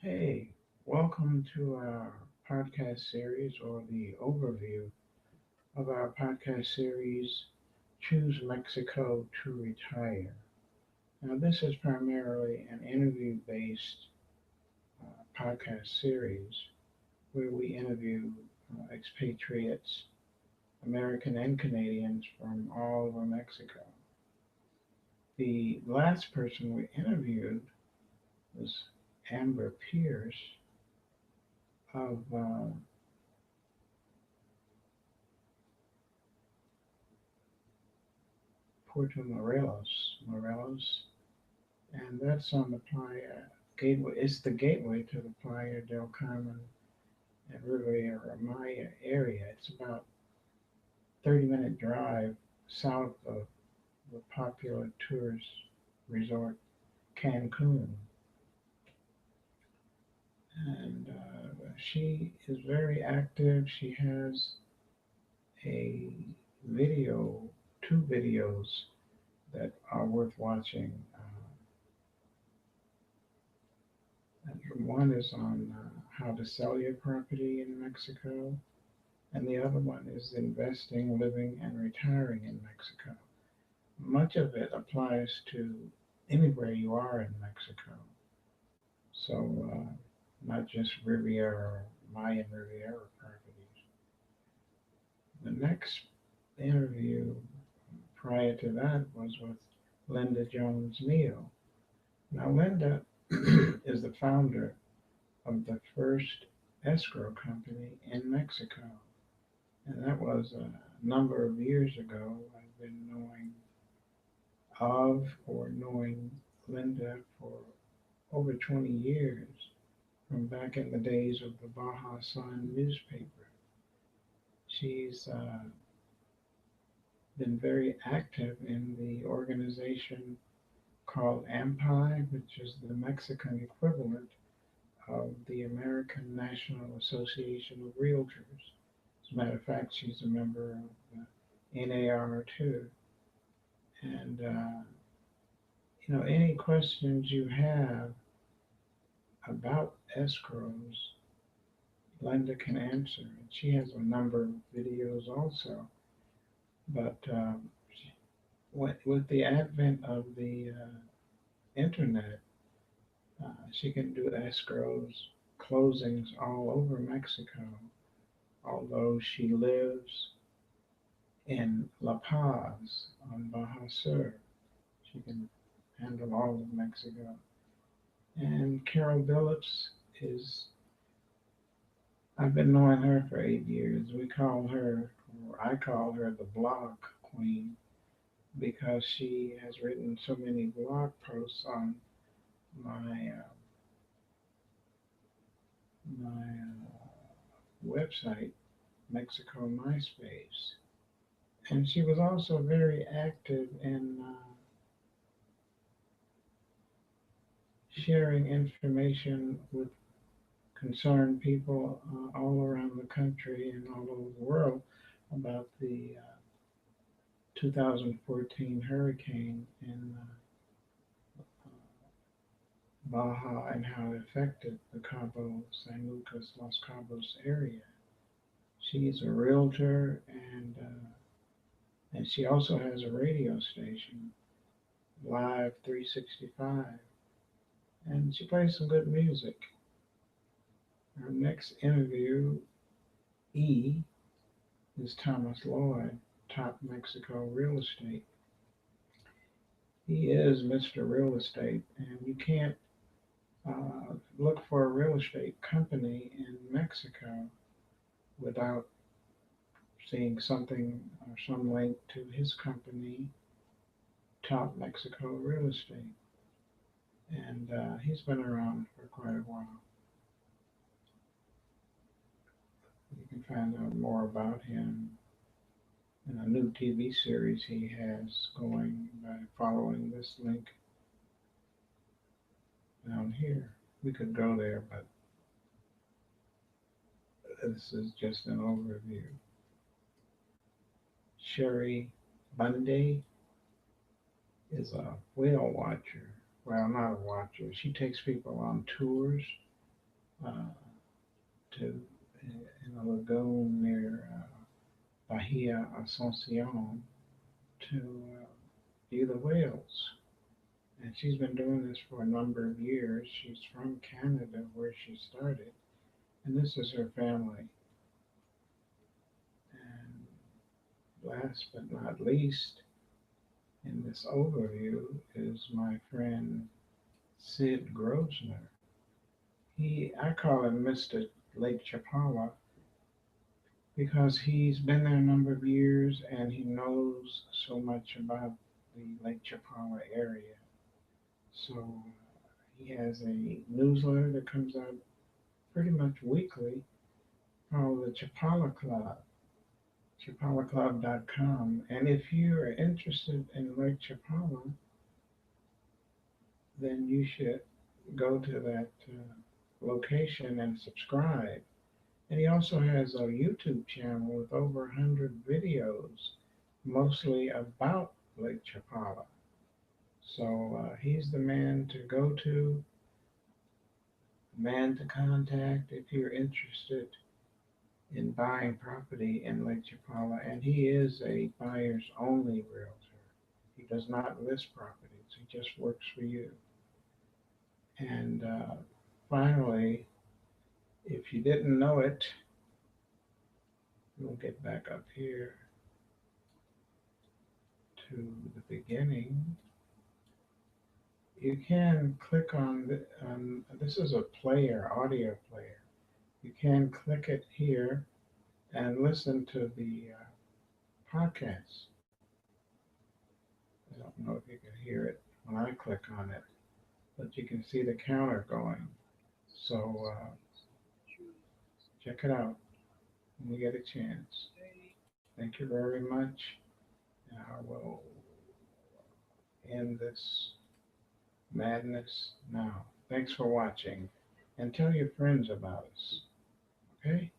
Hey, welcome to our podcast series or the overview of our podcast series, Choose Mexico to Retire. Now, this is primarily an interview based podcast series where we interview expatriates, American and Canadians from all over Mexico. The last person we interviewed was Amber Pierce of Puerto Morelos, and that's on the Playa Gateway. It's the gateway to the Playa del Carmen and Riviera Maya area. It's about 30-minute drive south of the popular tourist resort Cancun. And she is very active. She has a video, two videos that are worth watching. And one is on how to sell your property in Mexico, and the other one is investing, living, and retiring in Mexico. Much of it applies to anywhere you are in Mexico. So, not just Riviera, Mayan Riviera properties. The next interview prior to that was with Linda Jones Neal. Now, Linda is the founder of the first escrow company in Mexico. And that was a number of years ago. I've been knowing Linda for over 20 years, from back in the days of the Baja Sun newspaper. She's been very active in the organization called AMPI, which is the Mexican equivalent of the American National Association of Realtors. As a matter of fact, she's a member of the NAR too. And any questions you have about escrows, Linda can answer. And she has a number of videos also. But with the advent of the internet, she can do escrows, closings all over Mexico, although she lives in La Paz on Baja Sur. She can handle all of Mexico. And Carol Billups is, I've been knowing her for 8 years. We call her, or I call her the blog queen because she has written so many blog posts on my website, Mexico MySpace. And she was also very active in sharing information with concerned people all around the country and all over the world about the 2014 hurricane in Baja and how it affected the Cabo San Lucas, Los Cabos area. She's a realtor and she also has a radio station, Live 365, and she plays some good music. Our next interview, E, is Thomas Lloyd, Top Mexico Real Estate. He is Mr. Real Estate, and you can't look for a real estate company in Mexico without seeing something or some link to his company, Top Mexico Real Estate. And he's been around for quite a while. You can find out more about him in a new TV series he has going by following this link down here. We could go there, but this is just an overview. Sherry Bundy is a whale watcher. Well, not a watcher. She takes people on tours uh, to in a lagoon near Bahia Asuncion to view the whales. And she's been doing this for a number of years. She's from Canada, where she started, and this is her family. And last but not least, in this overview is my friend Sid Grossman. I call him Mr. Lake Chapala because he's been there a number of years and he knows so much about the Lake Chapala area. So he has a newsletter that comes out pretty much weekly called the Chapala Club, chapalaclub.com. And if you are interested in Lake Chapala, then you should go to that location and subscribe. And he also has a YouTube channel with over 100 videos, mostly about Lake Chapala. So he's the man to go to, man to contact if you're interested in buying property in Lake Chapala. And he is a buyers only realtor. He does not list properties, he just works for you. And finally, if you didn't know it, we'll get back up here to the beginning. You can click on this is a player, audio player. You can click it here and listen to the podcast. I don't know if you can hear it when I click on it, but you can see the counter going. So check it out when you get a chance. Thank you very much. And I will end this madness now. Thanks for watching and tell your friends about us. Okay?